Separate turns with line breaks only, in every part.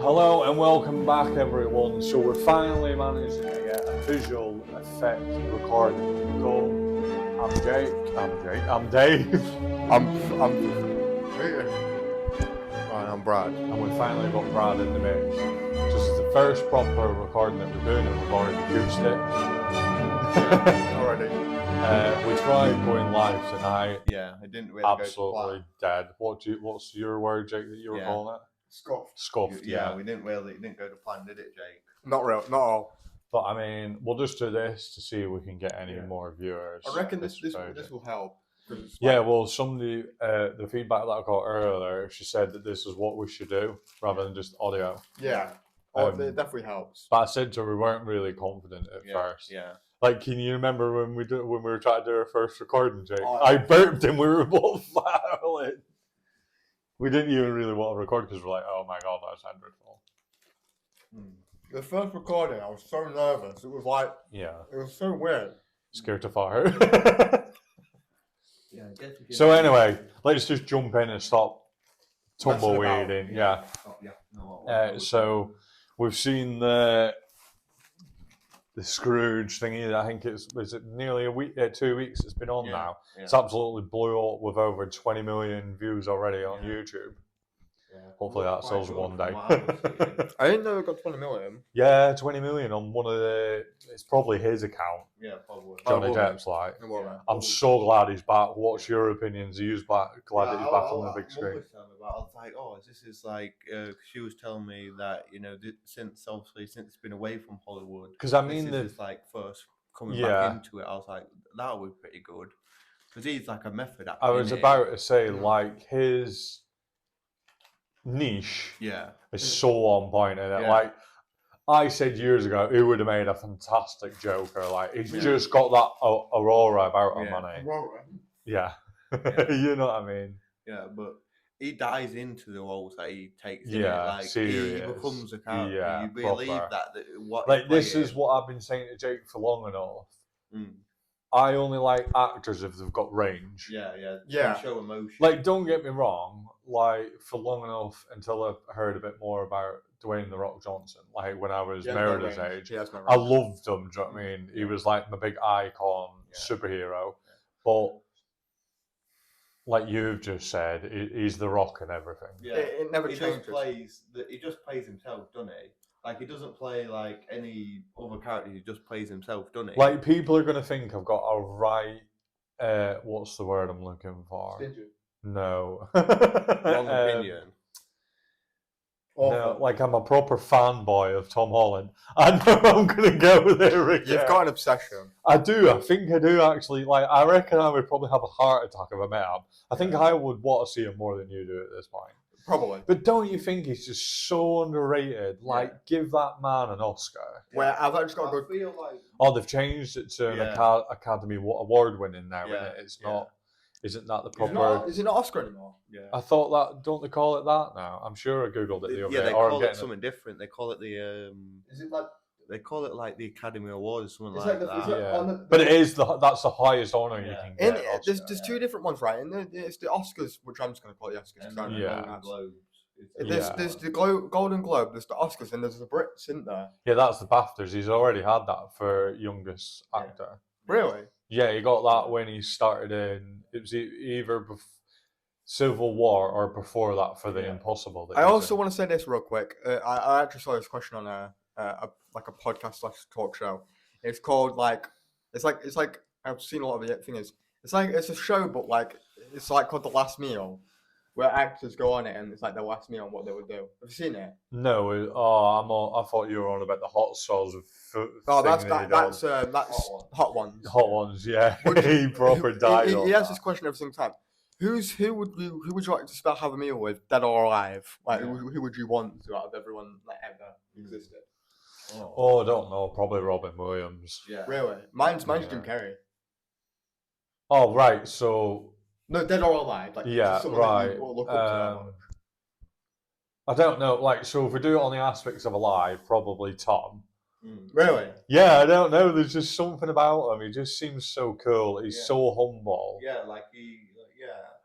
Hello and welcome back, everyone. So we're finally managing to get a visual effect recording going. I'm Jake. I'm Dave.
I'm Brad.
And we finally got Brad in the mix. This is the first proper recording that we're doing, and we've already used it.
Already.
We tried going live tonight.
Yeah, it didn't really
Absolutely dead. What's your word, Jake, that you were calling it? Scuffed.
Yeah, it didn't go to plan, did it, Jake?
Not all.
But I mean, we'll just do this to see if we can get any more viewers.
I reckon this will help.
Yeah, well, somebody, the feedback that I got earlier, she said that this is what we should do rather than just audio.
Yeah, it definitely helps.
But I said to her, we weren't really confident at first.
Yeah.
Like, can you remember when we were trying to do our first recording, Jake?
Oh,
I burped and we were both violent. We didn't even really want to record because we're like, oh my god, that's dreadful.
The first recording, I was so nervous. It was like,
Yeah,
it was so weird.
scared to fart.
Yeah, I guess
So anyway, let's just jump in and stop tumbleweeding. Yeah. So we've seen the Scrooge thingy. I think is it nearly a week, 2 weeks it's been on now.
Yeah.
It's absolutely blew up with over 20 million views already on YouTube.
Yeah.
Hopefully that sells one day.
I didn't know it got 20 million.
Yeah, 20 million on one of it's probably his account.
Yeah, probably.
Johnny
well,
Depp's like.
Well,
I'm so glad he's back. What's your opinions? Are you glad that he's back on the big screen?
I was like, oh, this is like, she was telling me that, since it's been away from Hollywood.
Because I mean,
this is like first coming back into it. I was like, that would be pretty good. Because he's like a method actor.
I was about to say, like, his niche is so on point in it.
Yeah.
Like, I said years ago, he would have made a fantastic Joker. Like, he's just got that aura about him, man. Yeah. You know what I mean?
Yeah, but he dives into the roles that he takes.
Yeah,
like
serious.
he becomes a character.
Yeah,
you believe
proper.
that what
Like,
he's
this
playing.
is what I've been saying to Jake for long enough.
Mm.
I only like actors if they've got range.
Yeah.
Yeah.
Show emotion.
Like, don't get me wrong. Like, for long enough until I heard a bit more about Dwayne "The Rock" Johnson. Like, when I was Meredith's age, I loved him. Do you know what I mean? He was like my big icon superhero. But like you've just said, he's The Rock and everything.
Yeah,
it never
he
changes.
He just plays himself, doesn't he? Like, he doesn't play like any other character. He just plays himself, doesn't he?
Like, people are gonna think I've got a right. What's the word I'm looking for?
Stingy.
No.
Wrong opinion.
No, like I'm a proper fanboy of Tom Holland. I know I'm gonna go there again.
You've got an obsession.
I do. I think I do actually. Like, I reckon I would probably have a heart attack if I met him. I think I would want to see him more than you do at this point.
Probably.
But don't you think he's just so underrated? Like, give that man an Oscar.
Where I've actually got a good.
I feel like
Oh, they've changed it to an Academy Award winning now,
Yeah,
isn't it? It's not. Isn't that the proper?
Is it not Oscar anymore?
yeah.
I thought that. Don't they call it that now? I'm sure I googled it the other
Yeah,
day.
they
or I'm
call it
getting
something different. They call it the
Is it like?
they call it like the Academy Awards, something
Is
like
that the- is
that.
it-
Yeah,
on the-
but it is that's the highest honor you
Yeah.
can
In
get.
it, there's
Oscar.
two different ones, right? And it's the Oscars, which I'm just going to call it the Oscars.
And
'cause I don't know
Yeah.
what
Golden
that's.
Globes.
There's the Golden Globe, there's the Oscars, and there's the Brits, isn't there?
Yeah, that's the BAFTAs. He's already had that for youngest actor.
Really?
Yeah, he got that when he started in. It was either Civil War or before that for The Impossible. That
I
he was
also
in.
want to say this real quick. I actually saw this question on a podcast / talk show. It's called it's like I've seen a lot of the thing is it's a show, but like it's like called The Last Meal, where actors go on it and it's like their last meal and what they would do. Have you seen it?
No, I thought you were on about the hot sauce.
Oh, that's
thing that he does.
Hot Ones.
Hot Ones. Yeah,
Would
he proper died.
He
on
has
that.
this question every single time. Who would you like to have a meal with, dead or alive? Like who would you want to out of everyone that ever existed?
Oh, I don't know. Probably Robin Williams.
Yeah.
Really? Mine's
Yeah.
Jim Carrey.
Oh, right. So
No, dead or alive. Like,
yeah,
someone that
right.
you will look up to that much.
I don't know. Like, so if we do it on the aspects of alive, probably Tom.
Really?
Yeah, I don't know. There's just something about him. He just seems so cool. He's so humble.
Yeah, like he.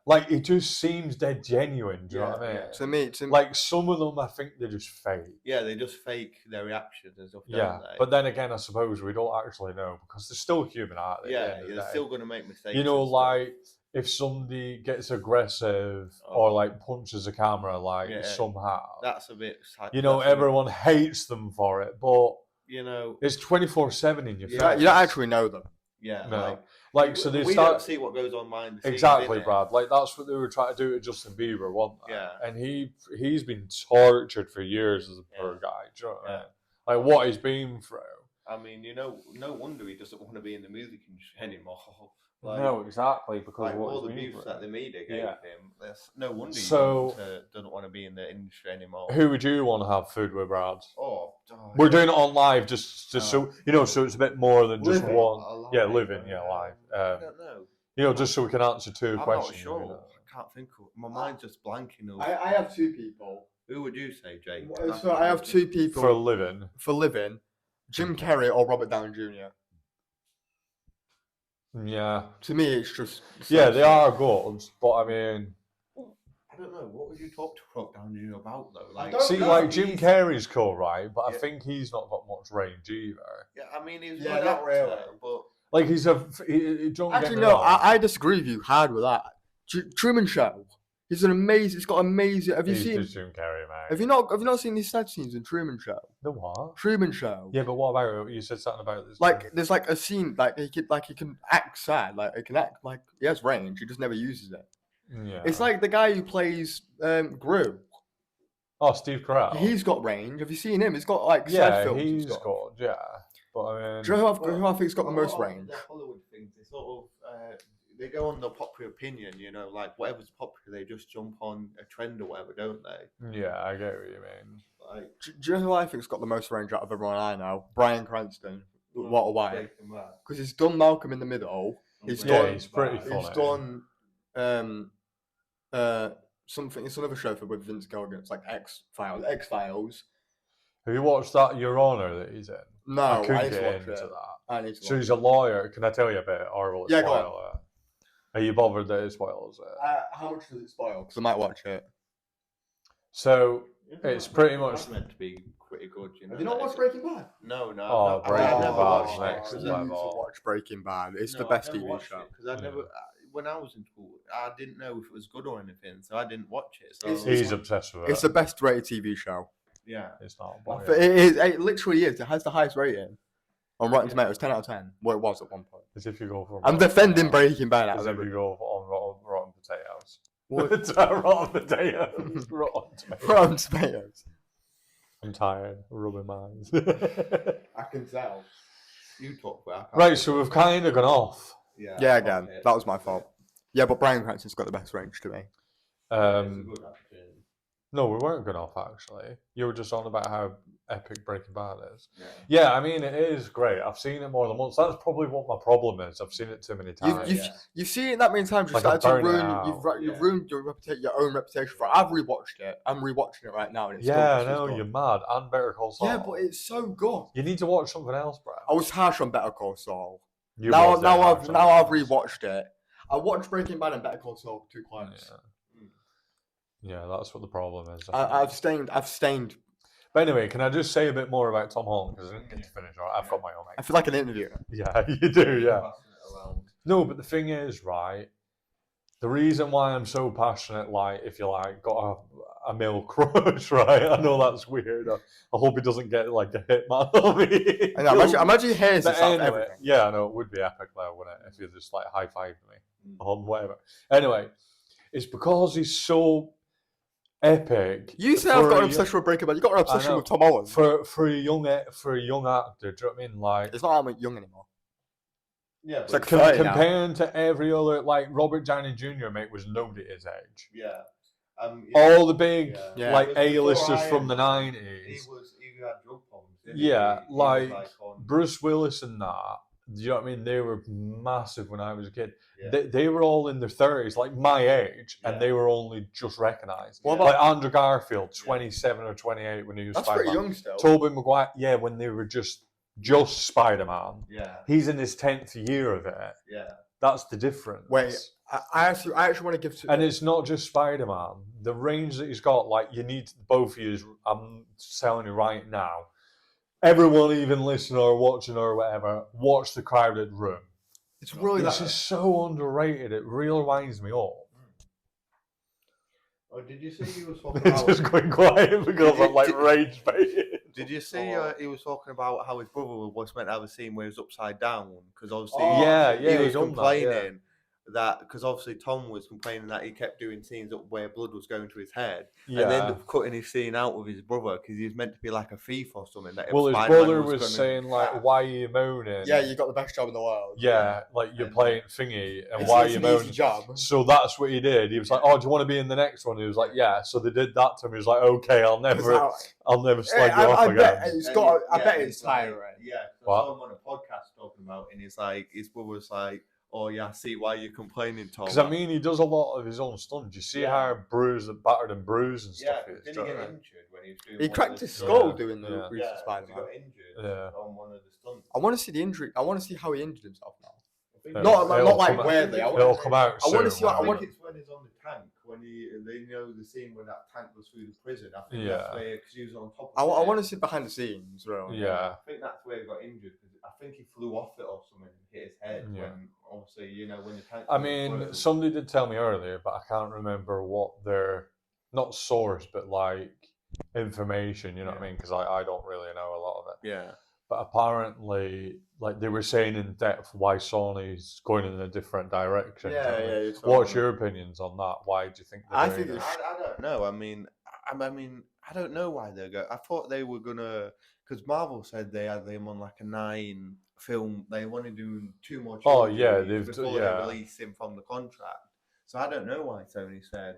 Like, it just seems dead genuine. Do you know what I mean?
To me,
like some of them, I think they're just fake.
Yeah, they just fake their reactions and stuff.
Yeah,
don't they?
but then again, I suppose we don't actually know because they're still human, aren't they?
yeah, you're still gonna make mistakes.
You know,
and stuff.
like if somebody gets aggressive or like punches a camera, like somehow,
that's a bit.
You know, everyone hates them for it, but
you know,
it's 24/7 in your face.
You don't actually know them.
Yeah,
no. Like so they
we
start
don't see what goes on behind the scenes.
Exactly, Brad. Like that's what they were trying to do to Justin Bieber, wasn't they?
Yeah.
And he's been tortured for years as a poor guy. Do you know what I mean? Like what he's been through.
I mean, you know, no wonder he doesn't want to be in the music industry anymore.
Like, no, exactly, because
like all the abuse that the media gave him. There's no wonder he doesn't want to be in the industry anymore.
Who would you want to have food with, Brad?
We're
doing it on live, just so you know, so it's a bit more than just one. Living, live.
I don't know.
You know, just so we can answer two questions.
I'm not sure.
You know.
I can't think of. My mind's just blanking.
I have two people.
Who would you say, Jake?
So I have two people
for a living.
For living, Jim Carrey or Robert Downey Jr.
Yeah.
To me, it's just.
They are good, but I mean.
I don't know. What would you talk to Robert Downey Jr. about though?
Like Jim Carrey's cool, right? But I think he's not got much range either.
Yeah, I mean he's a good actor, but
like he's a.
Actually, no, I disagree with you hard with that. Truman Show. He's an amazing. It's got amazing. Have you seen
Jim Carrey, mate?
Have you not seen these sad scenes in Truman Show?
The what?
Truman Show.
Yeah, but what about it? You said something about this.
Like, there's like a scene like he can act sad. Like he can act like he has range. He just never uses it.
Yeah.
It's like the guy who plays Gru.
Oh, Steve Carell.
He's got range. Have you seen him? He's got like sad films.
He's good. Yeah, but I mean,
do you know who I think's got the most range?
The Hollywood things, they sort of they go on the popular opinion. You know, like whatever's popular, they just jump on a trend or whatever, don't they?
Yeah, I get what you mean.
Like, do you know who I think's got the most range out of everyone I know? Bryan Cranston. What a way! Because he's done Malcolm in the Middle. He's
pretty funny.
He's done something. It's another show with Vince Gilligan. It's like X-Files.
Have you watched that Your Honor that he's in?
No,
I couldn't
need to
get
watch
into
it.
that.
I need to.
So he's a lawyer. Can I tell you a bit, or will it
Yeah,
spoil
go on.
it? Are you bothered that it spoils it?
How much does it spoil? Because I might watch it.
So it's pretty much
meant to be pretty good. You know.
Have you not watched Breaking Bad?
No.
Oh, Breaking Bad's next
level. You need to watch Breaking Bad. It's the best TV show.
Because I never. When I was in school, I didn't know if it was good or anything, so I didn't watch it. So
he's obsessed with it.
It's the best rated TV show.
Yeah,
it's not.
But it is. It literally is. It has the highest rating on Rotten Tomatoes. 10 out of 10. Well, it was at one point.
As if you go for.
I'm defending Breaking Bad.
As if you go on Rotten Potatoes.
What?
Rotten Potatoes.
Rotten Tomatoes.
I'm tired. Rubbing my eyes.
I can tell.
You talk about.
Right, so we've kind of gone off.
Yeah, again, okay. That was my fault. Yeah, but Bryan Cranston's got the best range to me.
No, we weren't going off, actually. You were just on about how epic Breaking Bad is. Yeah, I mean, it is great. I've seen it more than once. That's probably what my problem is. I've seen it too many times.
You've seen it that many times. You've started to ruin. You've ruined your own reputation for it. I've rewatched it. I'm rewatching it right now. And it's
I know, you're mad. And Better Call Saul.
Yeah, but it's so good.
You need to watch something else, bro.
I was harsh on Better Call Saul. Now I've rewatched it. I watched Breaking Bad and Better Call Saul 2 times.
Yeah, that's what the problem is.
I've stained.
But anyway, can I just say a bit more about Tom Holland? Because I didn't get to finish. I've got my own.
I feel like an interviewer.
Yeah, you do, yeah. No, but the thing is, right, the reason why I'm so passionate, like, if you like, got a male crush, right? I know that's weird. I hope he doesn't get, like, a hitman on me.
I know, imagine he hears this
anyway,
everything.
Yeah, I know, it would be epic, though, wouldn't it? If you just, like, high-fived me on whatever. Anyway, it's because he's so epic.
You say I've got an obsession with Breaking Bad. You got an obsession with Tom Holland.
For a young actor, do you know what I mean? Like,
it's not I'm young anymore.
Yeah,
it's like
comparing to every other, like Robert Downey Jr. mate was nobody his age.
Yeah.
All the big like A-listers from the 90s.
He had drug problems.
Yeah, like Bruce Willis and that. Do you know what I mean? They were massive when I was a kid. Yeah. They were all in their 30s, like my age, and they were only just recognised.
What about
like Andrew Garfield, 27 or 28 when he was Spider-Man.
That's pretty young still.
Tobey Maguire, when they were just Spider-Man.
Yeah.
He's in his 10th year of it.
Yeah.
That's the difference.
Wait, I actually want to give.
And it's not just Spider-Man. The range that he's got, like you need both of you. I'm telling you right now, everyone, even listening or watching or whatever, watch The Crowded Room.
It's really
It's just so underrated. It really winds me up.
Oh, did you see he was talking about...
It's just going quiet because I'm like rage baited.
Did you see he was talking about how his brother was meant to have a scene where he was upside down? Because obviously he was complaining that because obviously Tom was complaining that he kept doing scenes up where blood was going to his head, and ended up cutting his scene out with his brother because he was meant to be like a thief or something. That
well, his brother was saying like, "Why are you moaning?
Yeah, you got the best job in the world.
Yeah, like you're playing thingy, and why are you moaning?"
Job.
So that's what he did. He was like, "Oh, do you want to be in the next one?" He was like, "Yeah." So they did that to him. He was like, "Okay, I'll never slag you off again."
I bet it's tiring.
Yeah, I saw him on a podcast talking about, and he's like, his brother's like, "Oh yeah, I see why you're complaining, Tom."
Because I mean, he does a lot of his own stunts. You see how battered and bruised and stuff.
Yeah, didn't he get injured when he was doing?
He cracked his skull doing the Spider-Man.
He got injured on one of the stunts.
I want to see the injury. I want to see how he injured himself now.
Not
like weirdly.
It'll come out soon.
I want to see.
I think it's when he's on the tank when they the scene when that tank goes through the prison. I think that's where because he was on top.
I want to see behind the scenes, really.
Yeah.
I think that's where he got injured because I think he flew off it or something and hit his head. When obviously when the tank.
I mean, somebody did tell me earlier, but I can't remember what their not source, but like information. You know what I mean? Because I don't really know a lot of it.
Yeah.
But apparently, like they were saying in depth, why Sony's going in a different direction.
Yeah.
What's your opinions on that? Why do you think?
I think
I don't know. I mean, I don't know why they're going. I thought they were gonna because Marvel said they had them on like a 9 film. They wanted to do 2 more.
Oh yeah,
before they release him from the contract. So I don't know why Sony said.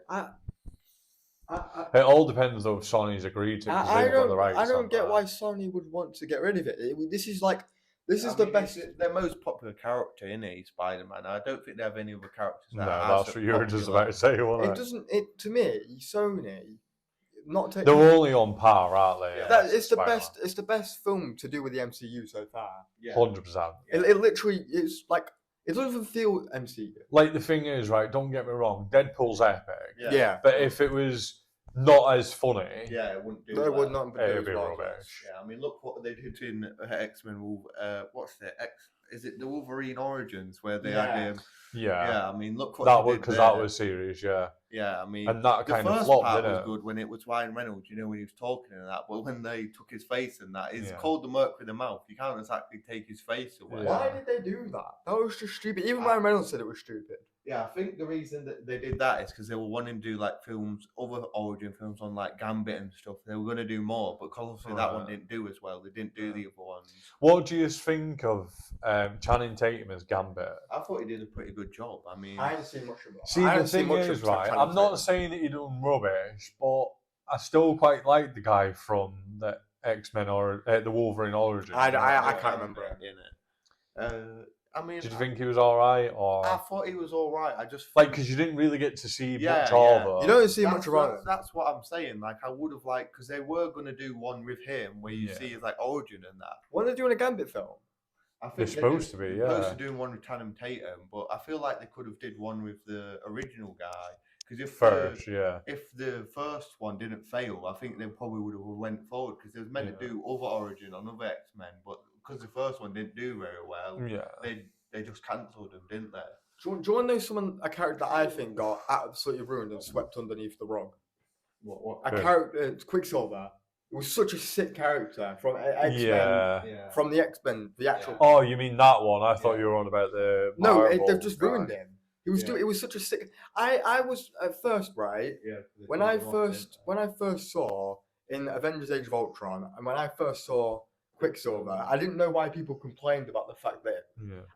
It all depends though if Sony's agreed to.
I don't get why Sony would want to get rid of it. This is the best.
It's their most popular character in Spider-Man. I don't think they have any other characters.
That's what you were just about to say. Wasn't
it doesn't. It to me, Sony. Not taking.
They're only on par, aren't they?
Yeah. It's the best. It's the best film to do with the MCU so far.
100%.
It literally. It's like. It doesn't even feel MCU.
Like the thing is, right? Don't get me wrong. Deadpool's epic.
Yeah.
But if it was not as funny,
it wouldn't do.
It would not.
It'd be rubbish.
Yeah, I mean, look what they did in X-Men. What's it? Is it the Wolverine Origins where they had him?
Yeah.
I mean, look what
that was because that was serious.
Yeah, I mean,
and that kind
the
of
first
flopped,
part
didn't
was
it?
good when it was Ryan Reynolds, when he was talking and that. But when they took his face and that, it's
Yeah.
called the Mercury in the mouth. You can't exactly take his face away.
Yeah.
Why did they do that? That was just stupid. Even Ryan Reynolds said it was stupid.
Yeah, I think the reason that they did that is because they were wanting to do like films, other origin films on like Gambit and stuff. They were going to do more, but obviously that one didn't do as well. They didn't do the other ones.
What do you think of Channing Tatum as Gambit?
I thought he did a pretty good job. I mean,
I didn't see much of that.
See, the thing is, right, I'm not saying that he done rubbish, but I still quite like the guy from the X-Men or the Wolverine Origins.
I can't remember it.
In it. I mean,
did you think he was all right, or
I thought he was all right. I just
because you didn't really get to see much of it.
You don't see much about it.
That's what I'm saying. Like I would have liked because they were going to do one with him where you see his like origin and that.
When they're doing a Gambit film,
I think they're supposed to be. Yeah,
supposed to doing one with Channing Tatum, but I feel like they could have did one with the original guy. Because if the first one didn't fail, I think they probably would have went forward because they was meant to do other origin on other X-Men, but because the first one didn't do very well, they just cancelled them, didn't they?
Do you want to know a character that I think got absolutely ruined and swept underneath the rug?
What?
A character, Quicksilver. It was such a sick character from X-Men. From the X-Men, the actual.
Oh, you mean that one? I thought you were on about the.
No, they've just ruined him. He was doing. It was such a sick. I was at first right.
Yeah.
When I first saw in Avengers: Age of Ultron, and when I first saw Quicksilver, I didn't know why people complained about the fact that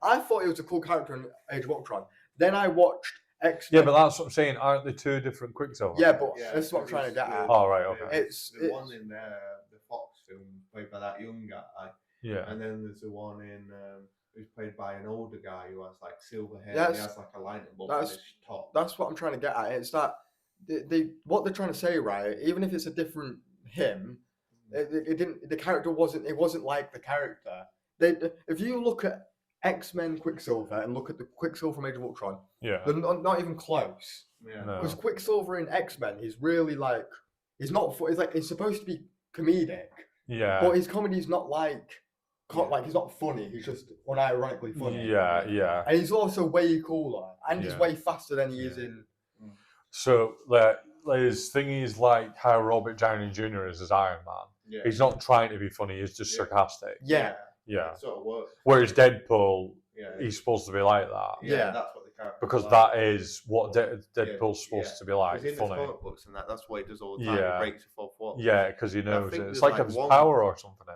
I thought he was a cool character in Age of Ultron. Then I watched X-Men.
Yeah, but that's what I'm saying. Aren't they 2 different Quicksilver?
Yeah, but that's what I'm trying to get at.
Oh, right, okay.
It's
one in there, the Fox film played by that young guy.
Yeah.
And then there's the one in who's played by an older guy who has like silver hair. And he has like a lightning bolt on his top.
That's what I'm trying to get at. It's that what they're trying to say, right? Even if it's a different him, it didn't. The character wasn't. It wasn't like the character. If you look at X-Men Quicksilver and look at the Quicksilver from Age of Ultron,
Yeah.
They're not even close.
Yeah.
Because Quicksilver in X-Men, he's really like, he's not. It's like it's supposed to be comedic.
Yeah.
But his comedy's not like he's not funny. He's just unironically funny.
Yeah.
And he's also way cooler, and he's way faster than he is in.
So his thing is like how Robert Downey Jr. is as Iron Man.
Yeah.
He's not trying to be funny. He's just sarcastic.
Yeah.
It sort of works.
Whereas Deadpool, he's supposed to be like that.
Yeah, that's what the character.
Because that is what Deadpool's supposed to be like.
In
funny.
The comic books and that's what he does all the time. He breaks the fourth wall.
Yeah, because he knows it. It's like his power or something.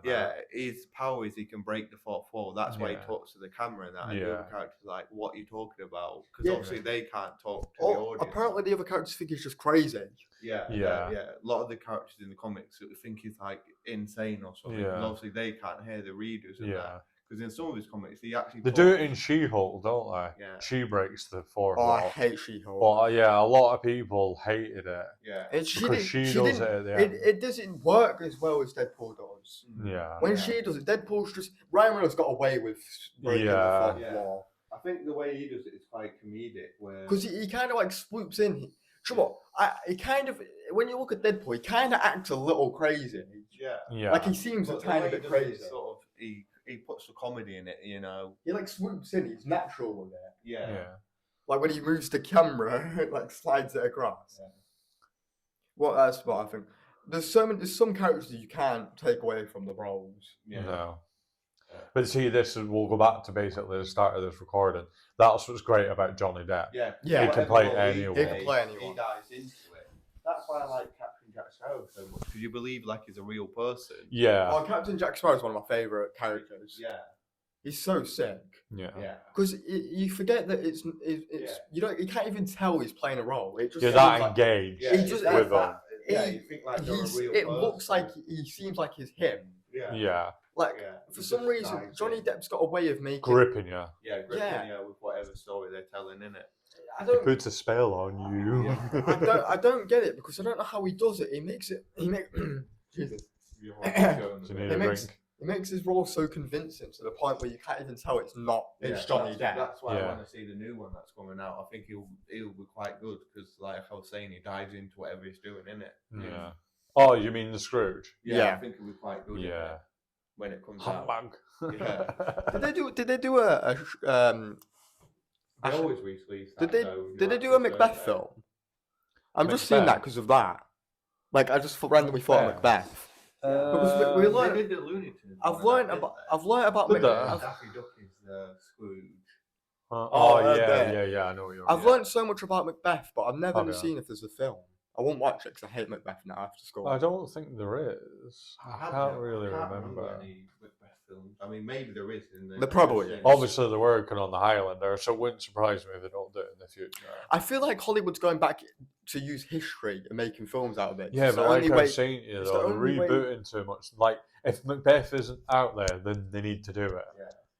His power is he can break the fourth wall. That's why he talks to the camera and that. And the other characters are like, what are you talking about? Because obviously they can't talk to the audience.
Apparently the other characters think he's just crazy.
Yeah. A lot of the characters in the comics think he's like insane or something. And obviously they can't hear the readers and that. Because in some of his comics, he actually...
They do it in She-Hulk, don't they?
Yeah.
She breaks the fourth
wall.
I
hate She-Hulk.
But a lot of people hated it.
Yeah.
Because she does it at the end.
It doesn't work as well as Deadpool does.
Yeah.
When she does it, Deadpool's just... Ryan Reynolds got away with breaking the fourth wall.
I think the way he does it is quite comedic, where...
Because he kind of like swoops in. He kind of... When you look at Deadpool, he kind of acts a little crazy.
Yeah.
Like he seems a tiny bit crazy.
Sort of, he puts the comedy in it, you know.
He like swoops in. He's natural with it.
Yeah.
Like when he moves the camera, it like slides it across. Yeah. Well, that's what I think. There's some characters that you can't take away from the roles.
Yeah. No. But see, we'll go back to basically the start of this recording. That's what's great about Johnny Depp.
Yeah.
He can play anyone.
He can play anyone.
He dives into it. That's why I like Captain Jack Sparrow so much, because you believe like he's a real person.
Yeah.
Oh, Captain Jack Sparrow is one of my favourite characters.
Yeah.
He's so sick.
Yeah.
Because you forget that it's you can't even tell he's playing a role. It just
you're that engaged with him.
You think like they're a real
it
person.
Looks like he seems like he's him.
Yeah.
Like for some reason, Johnny Depp's got a way of making
gripping you.
Yeah, gripping you with whatever story they're telling, innit?
He puts a spell on you.
I don't get it because I don't know how he does it. He makes Jesus. He makes his role so convincing to the point where you can't even tell it's Johnny Depp.
That's why I want to see the new one that's coming out. I think he'll be quite good because, like I was saying, he dives into whatever he's doing, innit?
Yeah. Oh, you mean the Scrooge?
Yeah. I think he'll be quite good.
Yeah.
When it comes out.
Did they do a
They always release that.
Did they do a Macbeth film? I'm just seeing that because of that. Like I just randomly thought of Macbeth. Because we learned.
They did the Looney Tunes.
I've learned about Macbeth.
Daffy Duck is Scrooge.
Yeah. I know what you're.
I've learned so much about Macbeth, but I've never seen if there's a film. I won't watch it because I hate Macbeth now after school.
I don't think there is. I can't really remember
any Macbeth films. I mean, maybe there is.
There probably is.
Obviously, they're working on the Highlander, so it wouldn't surprise me if they don't do it in the future.
I feel like Hollywood's going back to use history and making films out of it.
Yeah, but like I was saying, they're rebooting too much. Like, if Macbeth isn't out there, then they need to do it.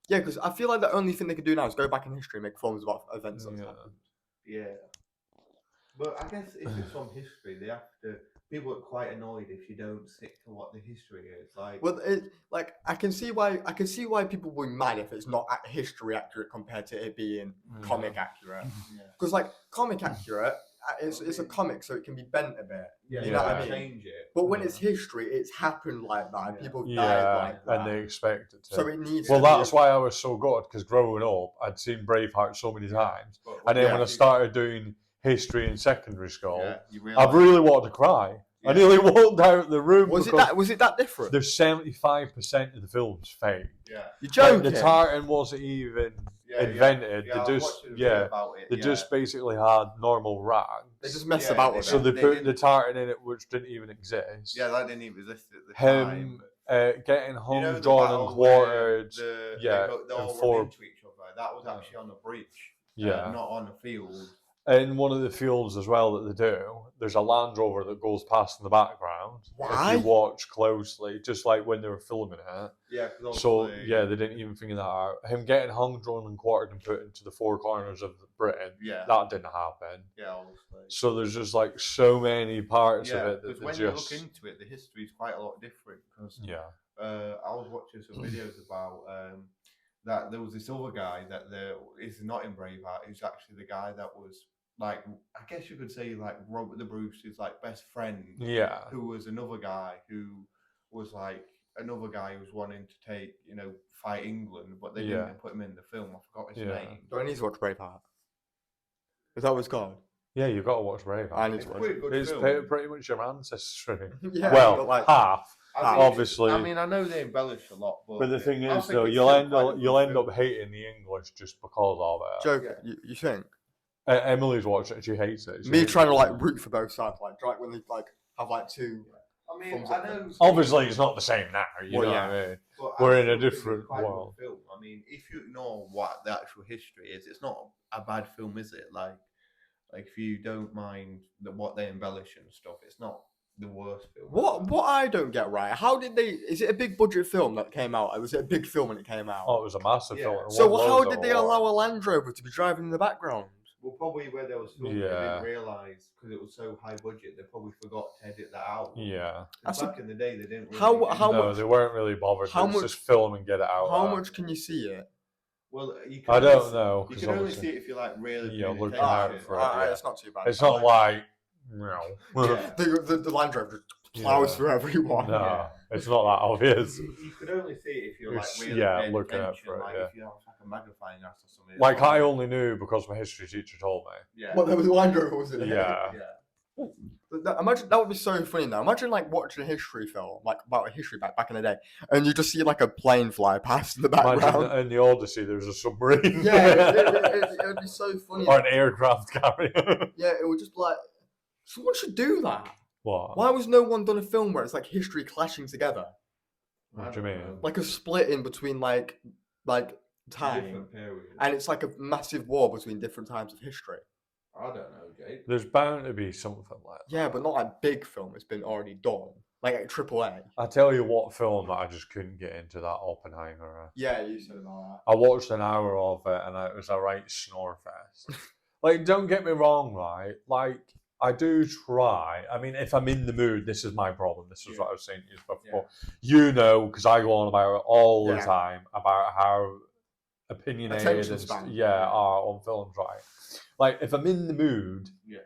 Yeah, because I feel like the only thing they can do now is go back in history and make films about events that happened.
Yeah. But I guess if it's from history, they have to. People are quite annoyed if you don't stick to what the history is. Like,
I can see why people will be mad if it's not history accurate compared to it being comic accurate. Because like comic accurate, it's a comic, so it can be bent a bit.
Yeah,
you know what I mean?
Change it.
But when it's history, it's happened like that, and people died like that,
and they expect it to.
So it needs.
Well, that's why I was so good because growing up, I'd seen Braveheart so many times, and then when I started doing history in secondary school, I really wanted to cry. I nearly walked out the room.
Was it that different?
There's 75% of the film's fake.
Yeah,
you're joking.
Like, the tartan wasn't even invented. They just basically had normal rags.
They just messed about with it.
So they put the tartan in it, which didn't even exist.
Yeah, that didn't even exist at the time.
Getting hung, drawn, and quartered.
They all run into each other. That was actually on a bridge.
Yeah,
not on a field.
In one of the fields as well that they do, there's a Land Rover that goes past in the background.
Why?
If you watch closely, just like when they were filming it.
Yeah.
So they didn't even figure that out. Him getting hung, drawn, and quartered and put into the four corners of Britain. Yeah. That didn't happen.
Yeah, obviously.
So there's just like so many parts of it that
when you look into it, the history is quite a lot different. Because I was watching some videos about that there was this other guy that is not in Braveheart, who's actually the guy that was like, I guess you could say like Robert the Bruce's like best friend.
Yeah.
Who was another guy who was like another guy who was wanting to take, fight England, but they didn't put him in the film. I forgot his name.
Do I need to watch Braveheart? Is that what it's called?
Yeah, you've got to watch Braveheart.
I need to watch it.
It's pretty much your ancestry.
Yeah,
well,
like,
half.
I mean,
obviously.
I mean, I know they embellish a lot,
but the thing is, though, you'll end up hating the English just because of it.
Joke, you think?
Emily's watching it; she hates it.
Me trying to like root for both sides, like when they like have like two.
I mean, I know.
Obviously, it's not the same now. You know what I mean?
But
we're in a different world.
Film. I mean, if you know what the actual history is, it's not a bad film, is it? Like if you don't mind what they embellish and stuff, it's not the worst film.
What I don't get right? How did they? Is it a big budget film that came out? Or was it a big film when it came out?
Oh, it was a massive film.
So how did they allow a Land Rover to be driving in the background?
Well, probably where there was filming, they didn't realise because it was so high budget. They probably forgot to edit that out.
Yeah.
Back in the day, they didn't.
No, they weren't really bothered. How much? Just film and get it out.
How much can you see it?
Well,
I don't know.
You can only see it if you like really.
Yeah, looking out for it.
It's not too bad.
It's not like
the Land Rover plows through everyone.
No, it's not that obvious.
You could only see it if you're like really
looking out for it.
Like if you have like a magnifying glass or something.
Like I only knew because my history teacher told me.
Yeah.
What, there was a Land Rover, was it?
Yeah.
Imagine that would be so funny now. Imagine like watching a history film, like about a history back in the day, and you just see like a plane fly past in the background.
Imagine in the Odyssey there's a submarine.
Yeah, it would be so funny.
Or an aircraft carrier.
Yeah, it would just be like, someone should do that.
What?
Why was no one done a film where it's like history clashing together?
What do you mean?
Like a split in between like time, and it's like a massive war between different times of history.
I don't know, Jake.
There's bound to be something like that.
Yeah, but not like big film. It's been already done, like AAA.
I tell you what film that I just couldn't get into, that Oppenheimer.
Yeah, you said about
that. I watched an hour of it and it was a right snore fest. Like, don't get me wrong, right? Like, I do try. I mean, if I'm in the mood, this is my problem. This is what I was saying to you before. Yeah. You know, because I go on about it all the time, about how opinionated are on films, right? Like, if I'm in the mood,
you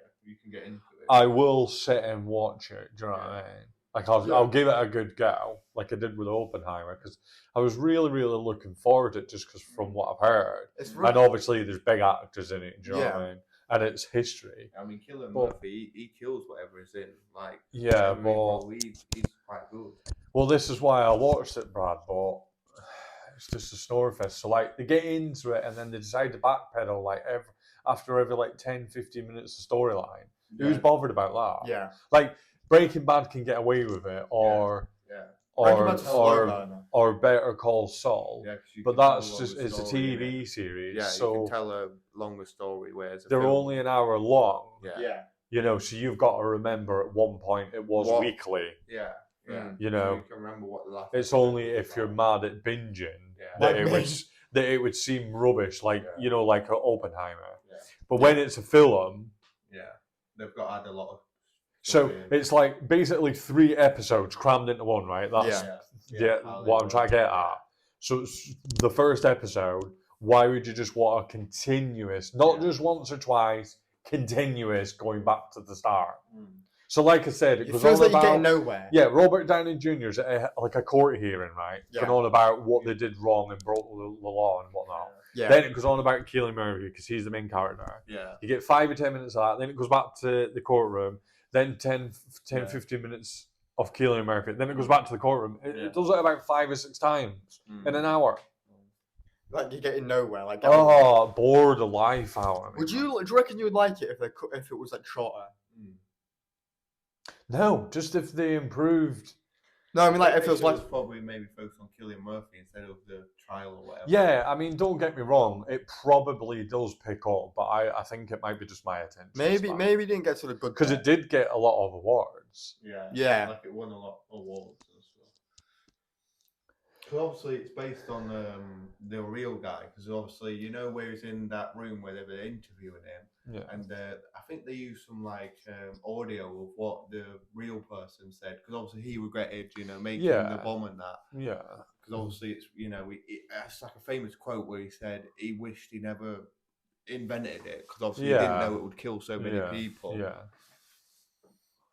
can get into it.
I will sit and watch it. Do you know what I mean? Like, I'll give it a good go, like I did with Oppenheimer, because I was really, really looking forward to it just because from what I've heard. And obviously, there's big actors in it, do you know what I mean? And it's history.
I mean, Cillian Murphy, he kills whatever is in. Like, he's quite good.
Well, this is why I watched it, Brad, but it's just a snore fest. So, like, they get into it and then they decide to backpedal, like, after every, like, 10, 15 minutes of storyline. Who's bothered about that?
Yeah.
Like, Breaking Bad can get away with it, or Better Call Saul. Yeah, but that's just, it's a TV series.
Yeah,
so
you can tell a longer story, whereas
they're only an hour long.
Yeah.
You know, so you've got to remember at one point it was weekly.
Yeah. Yeah.
You know,
so you can remember what the last.
It's only if you're mad at binging that it would seem rubbish, like you know, like Oppenheimer. Yeah. But when it's a film,
they've got to add a lot of.
So it's like basically 3 episodes crammed into one, right? That's what I'm trying to get at. So it's the first episode. Why would you just want a continuous, not just once or twice, continuous going back to the start? So, like I said, it goes
feels
on
like
about
you're getting nowhere.
Yeah, Robert Downey Jr.'s at like a court hearing, right? Going on about what they did wrong and broke the law and whatnot. Yeah. Then it goes on about Cillian Murphy because he's the main character.
Yeah.
You get 5 or 10 minutes of that. Then it goes back to the courtroom. Then 10, 15 minutes of Cillian Murphy. Then it goes back to the courtroom. It does it about 5 or 6 times in an hour.
Like you're getting nowhere. Like
bored the life out of me.
Do you reckon you would like it if it was like shorter?
No, just if they improved.
No, I mean like if it was like
probably maybe focus on Cillian Murphy instead of the trial or whatever.
Yeah, I mean, don't get me wrong, it probably does pick up, but I think it might be just my attention.
Maybe it didn't get to the good
because it did get a lot of awards.
Yeah. Like it won a lot of awards and stuff. Because obviously it's based on the real guy. Because obviously you know where he's in that room where they were interviewing him. And I think they used some like audio of what the real person said, because obviously he regretted, making the bomb and that.
Yeah.
Because obviously it's it's like a famous quote where he said he wished he never invented it, because obviously he didn't know it would kill so many people.
Yeah.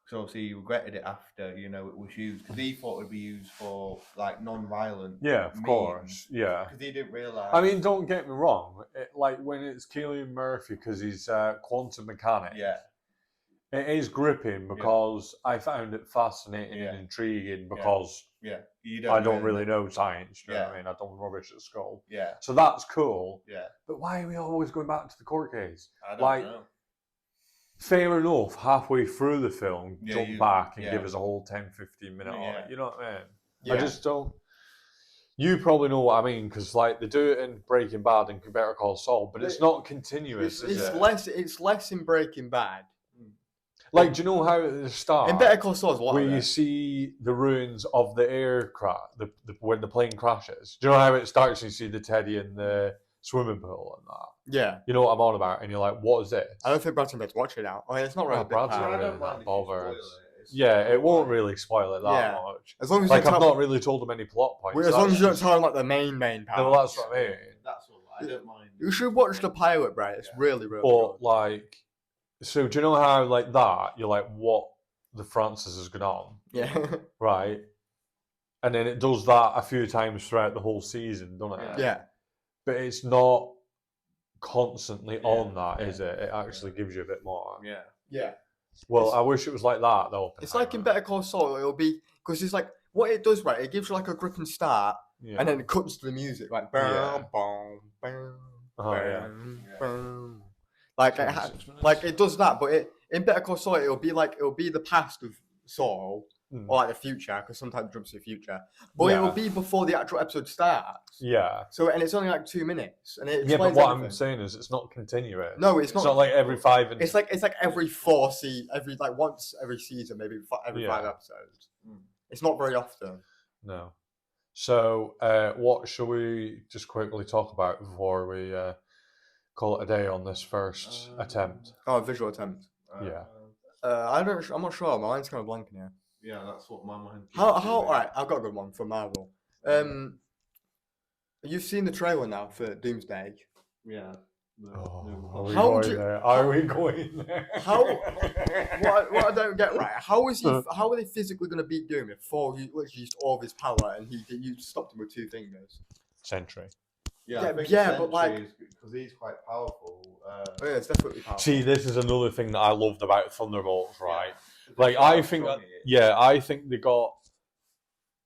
So obviously he regretted it after it was used, because he thought it would be used for like non-violent.
Yeah, of course. Yeah.
Because he didn't realize.
I mean, don't get me wrong. Like when it's Cillian Murphy, because he's quantum mechanic.
Yeah.
It is gripping because I found it fascinating and intriguing because I don't really know science. Do you know what I mean? I don't rubbish at school.
Yeah.
So that's cool.
Yeah.
But why are we always going back to the court case?
I don't know.
Fair enough, halfway through the film, jump back and give us a whole 10, 15 minute on it. You know what I mean? Yeah. I just don't. You probably know what I mean, because like they do it in Breaking Bad and Better Call Saul, but it's not continuous.
It's less in Breaking Bad.
Like, do you know how at the start
in Better Call Saul is
where you see the ruins of the aircraft, when the plane crashes? Do you know how it starts? And you see the Teddy in the swimming pool and that.
Yeah.
You know what I'm on about, and you're like, what is this?
I don't think Brad's going to watch it now. I mean, it's not really.
Brad's not really that bothered. Yeah, it won't really spoil it that much.
As long as
I've not really told them any plot points.
As long as you don't tell them like the main part.
No, that's what I mean.
That's all right. I don't mind.
You should watch the pilot, Brad. It's really, really
good.
But
like, so do you know how like that? You're like, what the Francis has gone on?
Yeah.
Right. And then it does that a few times throughout the whole season, doesn't it?
Yeah.
But it's not constantly on that, is it? It actually gives you a bit more.
Yeah.
Yeah.
Well, I wish it was like that, though.
It's like in Better Call Saul, it'll be, because it's like, what it does, right, it gives you like a gripping start, and then it cuts to the music, like, boom, boom, boom, boom, boom. Like it does that, but in Better Call Saul, it'll be the past of Saul, or like the future, because sometimes it jumps to the future, but it'll be before the actual episode starts.
Yeah.
So, and it's only like 2 minutes, and it
but what everything. I'm saying is, it's not continuous.
No, it's not.
It's not like every 5.
It's like every 4 once every season, maybe every 5 episodes. It's not very often.
No. So, what shall we just quickly talk about before we call it a day on this first attempt?
Oh, visual attempt.
Yeah.
I'm not sure. My mind's kind of blanking here.
Yeah, that's what my mind.
All right, I've got a good one for Marvel. You've seen the trailer now for Doomsday.
Yeah.
Are we going there?
What I don't get right? How are they physically going to beat Doom if Thor literally used all of his power and you stopped him with 2 fingers?
Sentry.
Yeah, but like because he's quite powerful.
Yeah, it's definitely powerful.
See, this is another thing that I loved about Thunderbolts, right? Like I think they got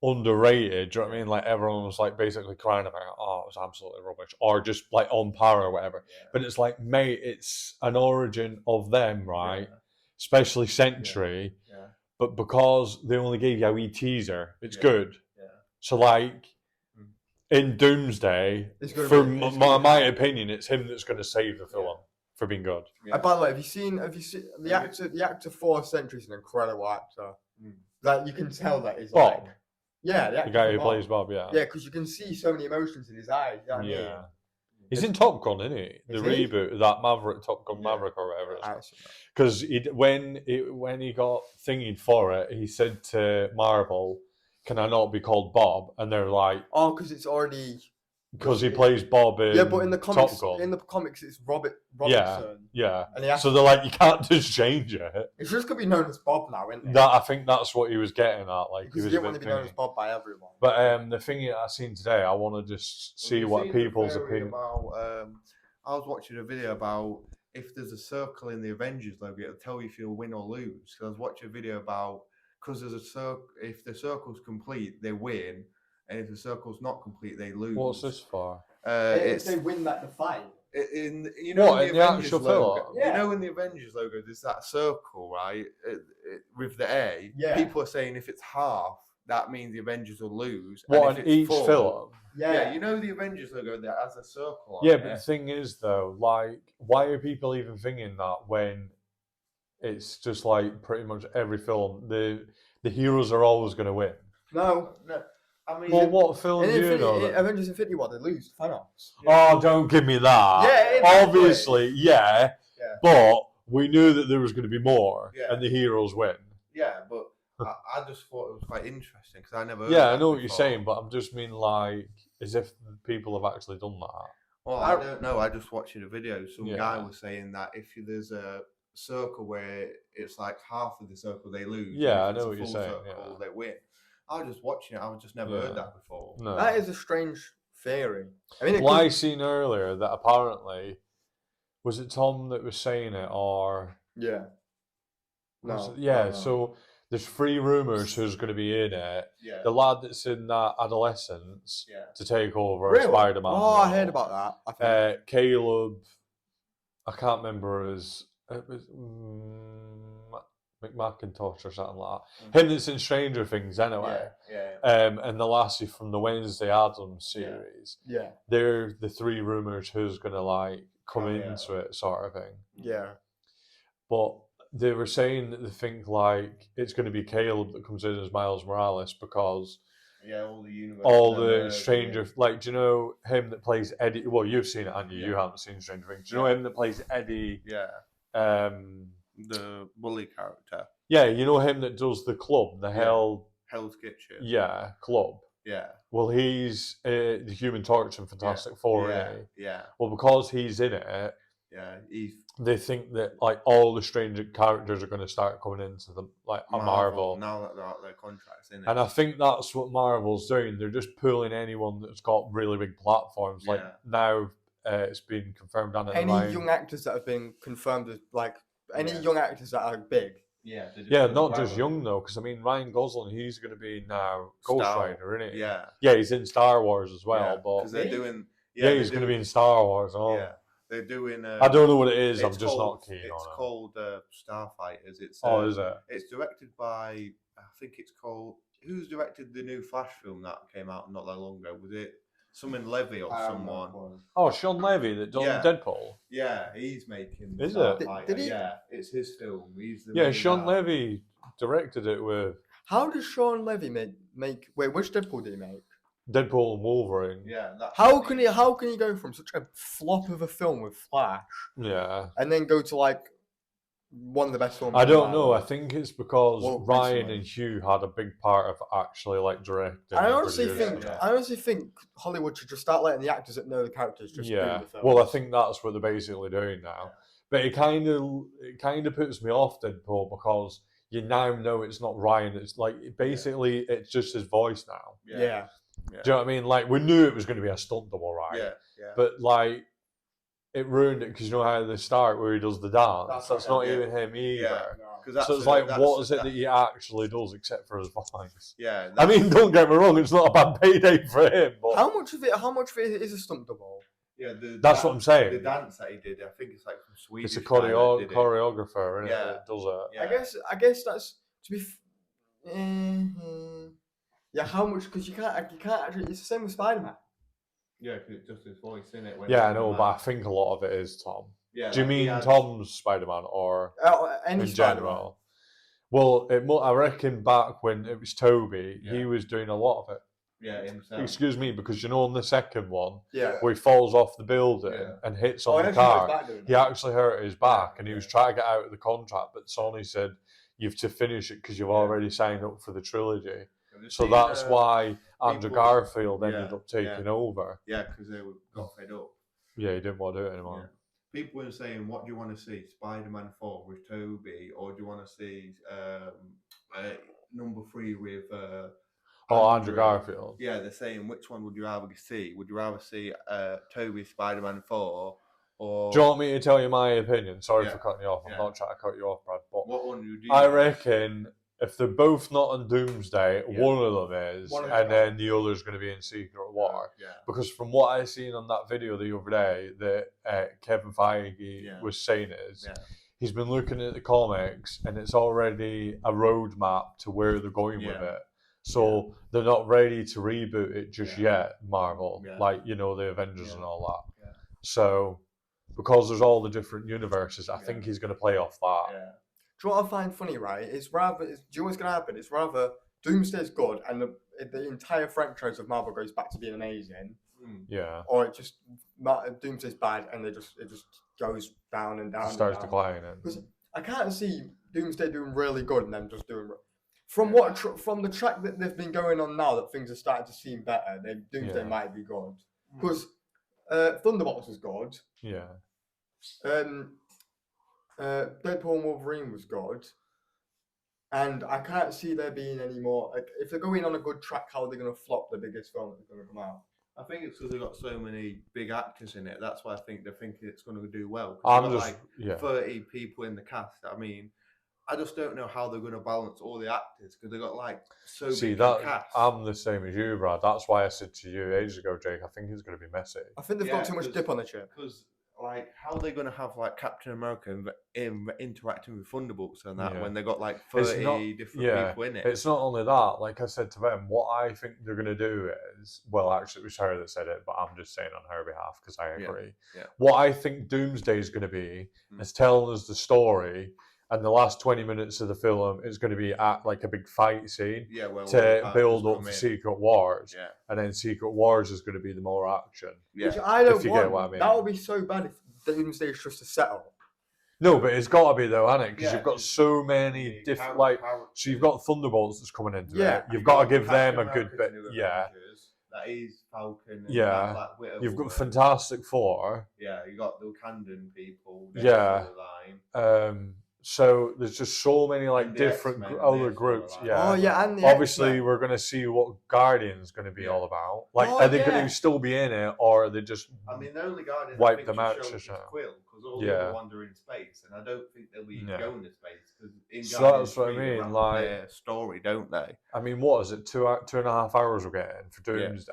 underrated. Do you know what I mean? Like everyone was like basically crying about, oh, it was absolutely rubbish, or just like on par or whatever. Yeah. But it's like, mate, it's an origin of them, right? Yeah. Especially Sentry.
Yeah.
But because they only gave you a wee teaser, it's good. Yeah. So like in Doomsday, for my opinion, it's him that's going to save the film for being good.
Yeah. By the way, have you seen the actor? The actor for Sentry is an incredible actor. Like you can tell that he's
Bob.
Like. Yeah,
the guy who plays Bob, yeah.
Yeah, because you can see so many emotions in his eyes. You know what I mean?
He's in Top Gun, isn't he? The reboot, that Maverick, Top Gun Maverick or whatever it is. Because when he got thingied for it, he said to Marvel, "Can I not be called Bob?" And they're like,
"Oh, because it's already."
Because he plays Bob in
but in the comics, it's Robertson.
Yeah. And so they're like, you can't just change it.
It's just gonna be known as Bob now, isn't it?
I think that's what he was getting at. Like,
because he didn't want to be known as Bob by everyone.
But the thing I seen today, I want to just see what people's opinion.
I was watching a video about if there's a circle in the Avengers logo, it'll tell you if you'll win or lose. So I was watching a video about because there's a circle. If the circle's complete, they win. And if the circle's not complete, they lose.
What's this for?
If they win the fight.
In the
actual
logo, in the Avengers logo, there's that circle, right? With the A.
Yeah.
People are saying if it's half, that means the Avengers will lose.
What, in each film?
Yeah, the Avengers logo that has a circle on
it. Yeah, but the thing is, though, like, why are people even thinking that when it's just like pretty much every film, the heroes are always going to win?
No.
I mean,
well, what film do you know?
Avengers Infinity War, they lose Thanos.
Oh, don't give me that.
Yeah,
obviously, yeah. But we knew that there was going to be more, and the heroes win.
Yeah, but I just thought it was quite interesting because I never.
Yeah, I know what you're saying, but I'm just mean like as if people have actually done that.
Well, I don't know. I just watching a video. Some guy was saying that if there's a circle where it's like half of the circle they lose.
Yeah, I know what you're saying.
Circle, they win. I was just watching it. I just never heard that before.
No. That is a strange theory.
I mean, I seen earlier that apparently was it Tom that was saying it or
no.
So there's 3 rumors who's going to be in it.
Yeah.
The lad that's in that Adolescence to take over Spider-Man.
Oh, I heard about that. I think.
Caleb, I can't remember his. It was McMacintosh or something like that. Him that's in Stranger Things anyway. And the lassie from the Wednesday Addams series.
Yeah.
They're the 3 rumors who's going to like come into it sort of thing.
Yeah.
But they were saying that they think like it's going to be Caleb that comes in as Miles Morales because
all
the Stranger like do you know him that plays Eddie? Well, you've seen it, Andy. You haven't seen Stranger Things. Do you know him that plays Eddie?
Yeah. The bully character.
Yeah, you know him that does the club, the Hell's
Kitchen.
Yeah, club.
Yeah.
Well, he's the Human Torch in Fantastic Four, isn't he?
Yeah.
Well, because he's in it.
Yeah,
they think that like all the Stranger characters are going to start coming into the like Marvel
now that they're out their contracts in it.
And I think that's what Marvel's doing. They're just pulling anyone that's got really big platforms. Like now, it's been confirmed.
Any young actors that have been confirmed as like any young actors that are big.
Yeah, not just young though, because I mean Ryan Gosling, he's going to be now Ghost Rider, isn't he? Yeah, he's in Star Wars as well. But
they're doing.
He's going to be in Star Wars. Oh.
Yeah. They're doing.
I don't know what it is. I'm just not keen on it.
It's called Starfighters. It's.
Is it?
It's directed by. I think it's called. Who's directed the new Flash film that came out not that long ago? Was it Simon Levy or someone?
Oh, Sean Levy that done Deadpool.
Yeah, he's making.
Is it?
Did he?
Yeah, it's his film. He's the
Sean Levy directed it with.
How does Sean Levy make? Wait, which Deadpool did he make?
Deadpool and Wolverine.
Yeah.
How can he go from such a flop of a film with Flash?
Yeah.
And then go to like one of the best films.
I don't know. I think it's because Ryan and Hugh had a big part of actually like directing.
I honestly think Hollywood should just start letting the actors that know the characters just do the film.
Well, I think that's what they're basically doing now. Yeah. But it kind of puts me off Deadpool because you now know it's not Ryan. It's like basically it's just his voice now.
Yeah.
Do you know what I mean? Like we knew it was going to be a stunt double, right?
Yeah.
But like, it ruined it because you know how they start where he does the dance. That's not even him either. Yeah. So it's like, what is it that he actually does except for his voice?
Yeah.
I mean, don't get me wrong; it's not a bad payday for him. But
how much of it is a stunt double?
Yeah,
that's what I'm saying.
The dance that he did, I think it's like from Sweden.
It's a choreographer, isn't it? That does it.
Yeah. I guess that's to be. Yeah, how much? Because you can't actually. It's the same with Spider-Man.
Yeah, because it's just his voice, isn't it?
Yeah, I know, but I think a lot of it is Tom.
Yeah.
Do you mean Tom's Spider-Man or
any
in general? Well, I reckon back when it was Toby, he was doing a lot of it.
Yeah, himself.
Excuse me, because you know on the second one,
where
he falls off the building and hits on the car, he actually hurt his back and he was trying to get out of the contract, but Sony said, you have to finish it because you've already signed up for the trilogy. So that's why Andrew Garfield ended up taking over.
Yeah, because they got fed up.
Yeah, he didn't want to do it anymore.
Yeah. People were saying, what do you want to see? Spider-Man 4 with Toby, or do you want to see number 3 with
Andrew Garfield?
Yeah, they're saying, which one would you rather see? Would you rather see Toby Spider-Man 4? Or...
Do you want me to tell you my opinion? Sorry for cutting you off. I'm not trying to cut you off, Brad. But
what one would you do?
I reckon if they're both not on Doomsday, one of them is, and then the other's going to be in Secret War.
Yeah.
Because from what I seen on that video the other day that Kevin Feige was saying is, he's been looking at the comics and it's already a roadmap to where they're going with it. So they're not ready to reboot it just yet, Marvel, like, you know, the Avengers and all that.
Yeah.
So, because there's all the different universes, I think he's going to play off that.
Yeah. Do you know what I find funny, right? Do you know what's going to happen? It's rather Doomsday's good and the entire franchise of Marvel goes back to being amazing.
Yeah.
Or it just Doomsday's bad and it just goes down and down.
Starts declining.
Because I can't see Doomsday doing really good and then just doing. From from the track that they've been going on now, that things are starting to seem better. Then Doomsday might be good because Thunderbolts was good.
Yeah.
Deadpool and Wolverine was good, and I can't see there being any more. Like, if they're going on a good track, how are they going to flop the biggest film that's going to come out?
I think it's because they've got so many big actors in it. That's why I think they're thinking it's going to do well.
I'm just
like 30 people in the cast. I mean, I just don't know how they're going to balance all the actors because they've got like so big cast.
I'm the same as you, Brad. That's why I said to you ages ago, Jake, I think it's going to be messy.
I think they've got too much dip on the chip.
Because like, how are they going to have like Captain America interacting with Thunderbolts and that when they got like 30 different people in it?
It's not only that. Like I said to them, what I think they're going to do is, well, actually, it was her that said it, but I'm just saying on her behalf because I agree.
Yeah.
What I think Doomsday is going to be is telling us the story. And the last 20 minutes of the film is going to be at like a big fight scene to build up for Secret Wars.
Yeah.
And then Secret Wars is going to be the more action.
Yeah. Which I don't want.
Get what I mean.
That would be so bad if Doomsday is just a setup.
No, but it's got to be though, hasn't it? Because you've got so many different, so you've got Thunderbolts that's coming into it. You've got to give them a good bit. Yeah.
That is Falcon.
And you've got Fantastic Four.
Yeah, you got the Wakandan people.
Yeah. So there's just so many like different other groups. Yeah.
Oh yeah, and
obviously
X-Men.
we're gonna see what Guardian's gonna be all about. Like, are they gonna still be in it, or are they just?
I mean, the only Guardian
wipe them out.
Quill, because all the other wander in space, and I don't think they'll be going to space because in
so that's what I mean. Like
their story, don't they?
I mean, what is it? 2.5 hours we're getting for Doomsday.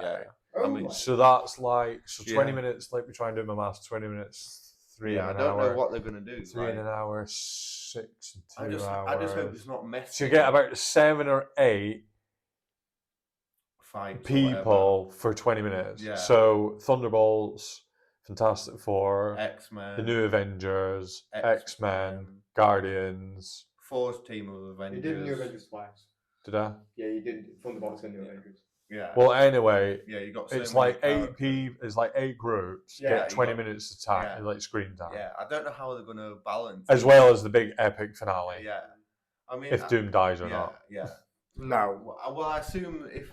Yeah.
I mean, so that's like 20 minutes. Like we try and do my maths. 20 minutes. 3 in an hour.
I don't know what they're gonna do.
3 in an hour. 6 and 2 hours.
I just hope it's not messy.
So you get about 7 or 8
fights
people for 20 minutes.
Yeah.
So Thunderbolts, Fantastic Four,
X-Men,
the New Avengers, X-Men, Guardians.
Thor's team of Avengers.
You did New Avengers twice.
Did I?
Yeah, you did Thunderbolts and New Avengers.
Yeah.
Well, anyway,
you got.
It's like 8 people. It's like 8 groups. Get 20 minutes of time, like screen time.
Yeah, I don't know how they're gonna balance.
As well as the big epic finale.
Yeah, I mean,
if Doom dies or not.
Yeah.
No.
Well, I assume if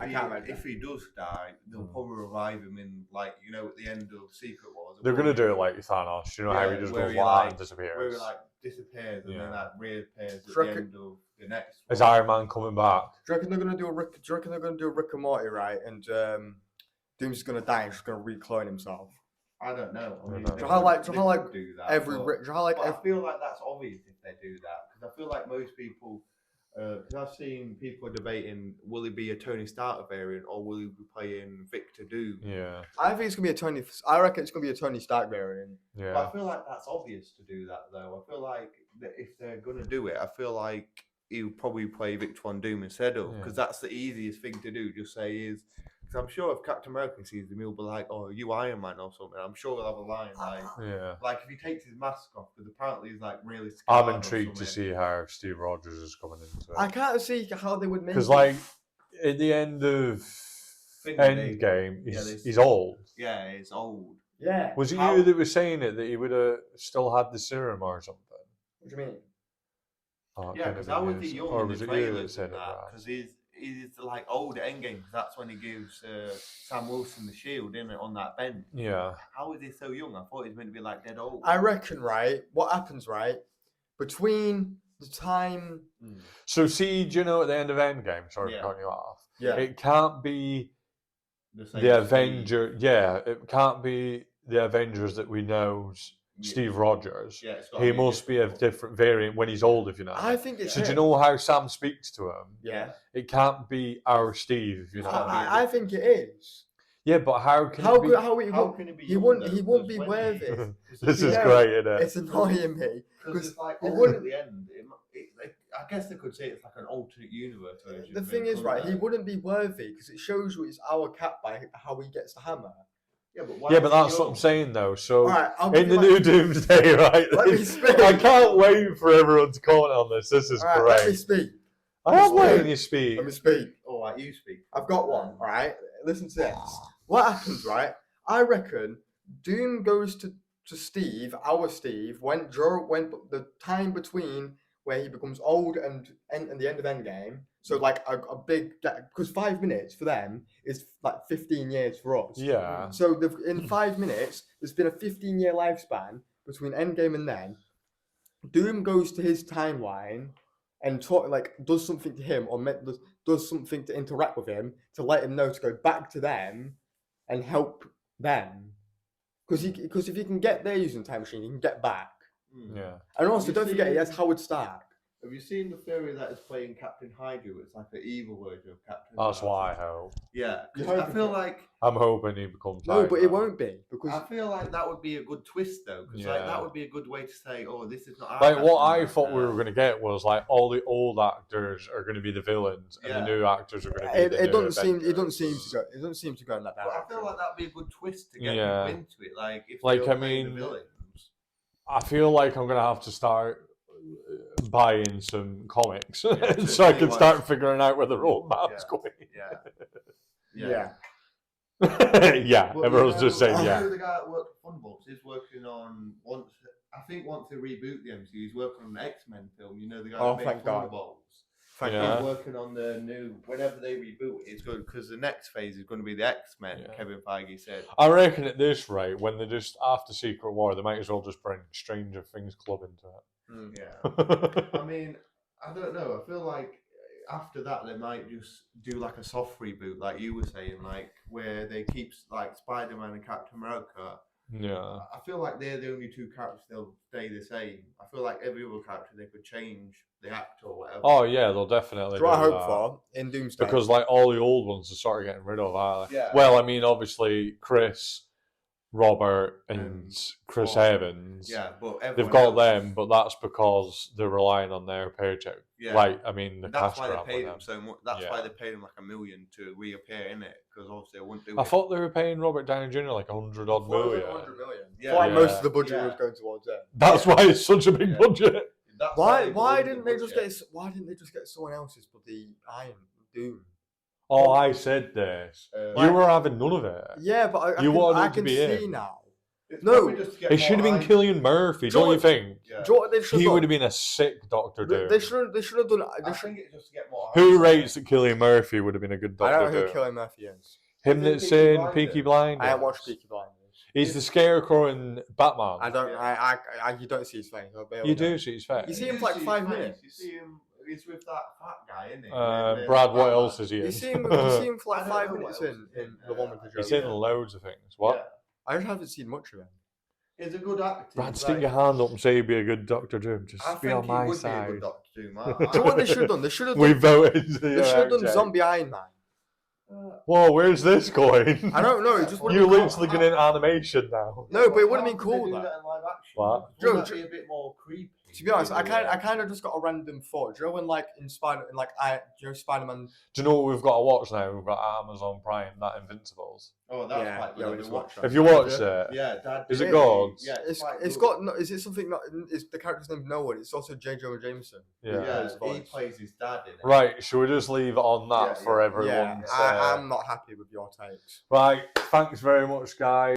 he does die, they'll probably revive him in like at the end of Secret Wars.
They're gonna do it like Thanos. You know how he just goes wild and disappears.
Where he like disappears and then like reappears at the end of the next.
Is Iron Man coming back?
Do you reckon they're gonna do a Rick and Morty, right? And Doom's gonna die and just gonna reclone himself.
I don't know. I mean,
do you like
do that?
I
feel like that's obvious if they do that because I feel like most people. Because I've seen people debating, will he be a Tony Stark variant or will he be playing Victor Doom?
Yeah,
I think it's gonna be I reckon it's gonna be a Tony Stark variant.
Yeah,
but I feel like that's obvious to do that though. I feel like that if they're gonna do it, I feel like he'll probably play Victor Von Doom instead of because that's the easiest thing to do. Just say is. Because I'm sure if Captain America sees him, he'll be like, "Oh, you Iron Man" or something. I'm sure he'll have a line like if he takes his mask off, because apparently he's like really scared.
I'm intrigued to see how Steve Rogers is coming into it.
I can't see how they would make
because like at the end of Endgame, he's old.
Yeah, he's old.
Yeah.
Was it you that was saying it that he would have still had the serum or something?
What do you mean?
Oh, yeah, because I was the young or was it you that said that? Because he's like old at Endgame because that's when he gives Sam Wilson the shield, isn't it, on that bench?
Yeah.
How is he so young? I thought he was meant to be like dead old.
I reckon, right? What happens, right? Between the time.
So, see, do you know at the end of Endgame? Sorry for cutting you off.
Yeah.
It can't be the Avenger. Yeah, it can't be the Avengers that we know. Steve Rogers.
Yeah,
he must be a different variant when he's old, if you know.
I think it's.
So do you know how Sam speaks to him?
Yeah.
It can't be our Steve, if you know.
I think it is.
Yeah, but how can
how
it be?
How can it be? He wouldn't be worthy.
This is great, isn't it?
It's annoying me
because it's like he wouldn't. At the end, I guess they could say it's like an alternate universe version.
The thing is, right? He wouldn't be worthy because it shows you it's our Cap by how he gets the hammer.
Yeah, but that's what I'm saying, though. So, in the new Doomsday, right?
Let me speak.
I can't wait for everyone to comment on this. This is great.
Let me speak.
I am letting you speak.
Let me speak.
All right, you speak.
I've got one, all right? Listen to this. What happens, right? I reckon Doom goes to to Steve, our Steve, when the time between where he becomes old and the end of Endgame. So like a big, because 5 minutes for them is like 15 years for us.
Yeah.
So in 5 minutes, there's been a 15-year lifespan between Endgame and then. Doom goes to his timeline and does something to him or does something to interact with him to let him know to go back to them and help them. Because if he can get there using time machine, he can get back.
Yeah.
And also, don't forget, he has Howard Stark.
Have you seen the theory that is playing Captain Hydra? It's like an evil version of Captain.
That's why I hope.
Yeah, because I feel like
I'm hoping he becomes.
No, but it won't be because
I feel like that would be a good twist though. Because like that would be a good way to say, oh, this is not.
Like what I thought we were going to get was like all the old actors are going to be the villains and the new actors are going to be.
It doesn't seem to go in that direction.
But I feel like that'd be a good twist to get people into it. Like if
I mean, the villains. I feel like I'm going to have to start buying some comics so I can start figuring out where the roadmap's going.
Yeah.
Everyone's just saying yeah.
The guy that worked at Funbox is working on once they reboot the MCU, he's working on the X-Men film. You know the guy that made Thunderbolts. He's working on the new. Whenever they reboot, it's good because the next phase is going to be the X-Men. Yeah. Kevin Feige said.
I reckon at this rate, when they just after Secret War, they might as well just bring Stranger Things Club into it.
Yeah. I mean, I don't know. I feel like after that they might just do like a soft reboot, like you were saying, like where they keep like Spider-Man and Captain America.
Yeah.
I feel like they're the only two characters they'll stay the same. I feel like every other character they could change the actor or whatever.
Oh yeah, they'll definitely.
What I hope for in Doomsday,
because like all the old ones are sort of getting rid of. Are they?
Yeah.
Well, I mean, obviously Chris, Robert, and Chris Evans.
Yeah, but
they've got them, but that's because they're relying on their paycheck. Yeah. Like, I mean,
that's why they paid them so much. That's why they paid him like $1 million to reappear in it, because obviously they wouldn't do it.
I thought they were paying Robert Downey Jr. like $100 odd million.
$100 million. Yeah. Most of the budget was going towards it.
That's why it's such a big budget.
Why didn't they just get someone else's bloody Iron Doom?
Oh, I said this. You were having none of it.
Yeah, but I can see now.
No,
it should have been Cillian Murphy, don't you think?
Yeah.
He would have been a sick Doctor Doom.
They should have done.
I think it's just to get more.
Who rates that Cillian Murphy would have been a good Doctor Doom?
I don't know who Cillian Murphy is.
Him that's in Peaky Blinders.
I haven't watched Peaky Blinders.
He's the Scarecrow in Batman.
I don't. You don't see his face.
You do see his face.
You see him for like 5 minutes.
You see him. He's with that fat guy, isn't he?
Brad, what else is he in?
You see him for like 5 minutes in The One with the Joker.
He's in loads of things. What?
I just haven't seen much of him.
He's a good actor.
Brad, stick your hand up and say he'd be a good Doctor Doom. Just be on my side.
Be a good Doctor Doom.
Do you know what they should have done? They should have done.
We voted.
They should have done Zombie Iron Man.
Whoa, where's this going?
I don't know.
You're literally going in animation now.
No, but it would have been cool.
What? Wouldn't that be a bit more creepy?
To be honest, I kind of just got a random thought. Do you know when like in Spider-Man?
Do you know what we've got to watch now? We've got Amazon Prime, that Invincibles.
Oh, that's quite good.
Have you watched it?
Yeah, Dad.
Is it good?
Yeah,
it's got. Is it something? Is the character's name Noah? It's also J. Jonah Jameson.
Yeah, he plays his dad in it.
Right. Should we just leave it on that for everyone?
Yeah, I'm not happy with your takes.
Right. Thanks very much, guys.